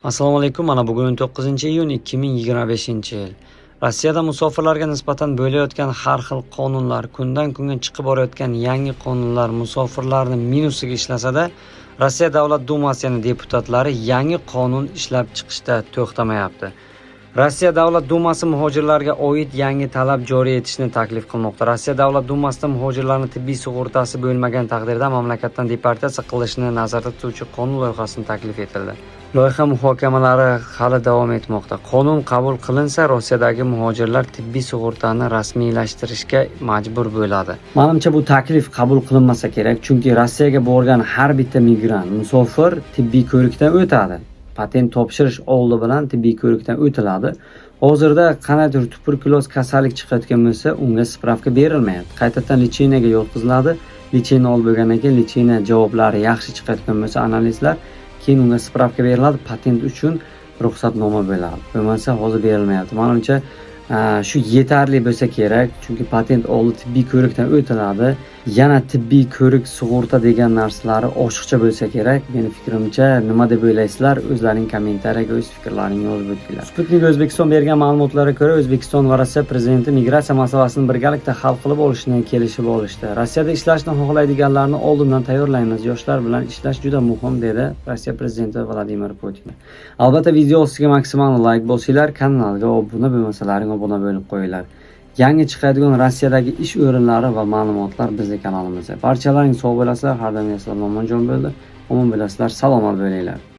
Assalomu alaykum. Mana bugun 9-iyun 2025-yil. Rossiyada musofirlarga nisbatan bo'layotgan har xil qonunlar, kundan kunga chiqib borayotgan yangi qonunlar musofirlarni minusiga ishlasada, Rossiya Davlat Dumasi deputatlari yangi qonun ishlab chiqishda to'xtamayapti. Rossiya Davlat Dumasi muhojirlarga oid yangi talab joriy etishni taklif qilmoqda. Rossiya Davlat Dumasida muhojirlarning tibbiy sug'urtasi bo'lmagan taqdirda mamlakatdan deportatsiya qilishni nazarda tutuvchi qonun loyihasi taklif etildi. Loyiha muhokamalari hali davom etmoqda. Qonun qabul qilinsa, Rossiyadagi muhojirlar tibbiy sug'urtani rasmiylashtirishga majbur bo'ladi. Menimcha bu taklif qabul qilinmasa kerak, chunki Rossiyaga borgan har bitta migrant, musofir tibbiy ko'rikdan o'tadi. Patent topshirish oldi bilan tibbiy ko'rikdan o'tiladi. Hozirda qanday tuberkuloz kasallik chiqayotgan bo'lsa, unga spravka berilmayapti. Qaytadan licheniyaga yotqiziladi. Licheniya olib bo'lgandan keyin licheniya javoblari yaxshi chiqayotgan bo'lsa, analizlar keyin unga spravka beriladi, patent uchun ruxsatnoma bo'ladi. Bo'lmasa hozir berilmayapti. Menimcha shu yetarli bo'lsa kerak, chunki patent oldi tibbiy ko'rikdan o'tiladi. Yana tibbiy ko'rik sug'urta degan narsalari oshiqcha bo'lsa kerak. Meni fikrimcha, nima deb o'ylaysizlar? O'zlaring kommentariyaga o'z fikrlaringni yozib o'tinglar. Sputnik O'zbekiston bergan ma'lumotlarga ko'ra, O'zbekiston va Rossiya prezidenti migratsiya masalasini birgalikda hal qilib olishni kelishib olishdi. Rossiyada ishlashni xohlaydiganlarni oldindan tayyorlaymiz. Yoshlar bilan ishlash juda muhim, dedi Rossiya prezidenti Vladimir Putin. Albatta video ostiga maksimal like bosinglar, kanalga obuna bo'lmasalaring obuna bo'lib qo'yinglar. Yangi chiqadigan Rossiyadagi ish o'rinlari va ma'lumotlar bizning kanalimizda. Barchalaring sog' bo'lasizlar, har doim sizlar omonjon bo'ldi. Omon bo'lasizlar, salomat bo'linglar.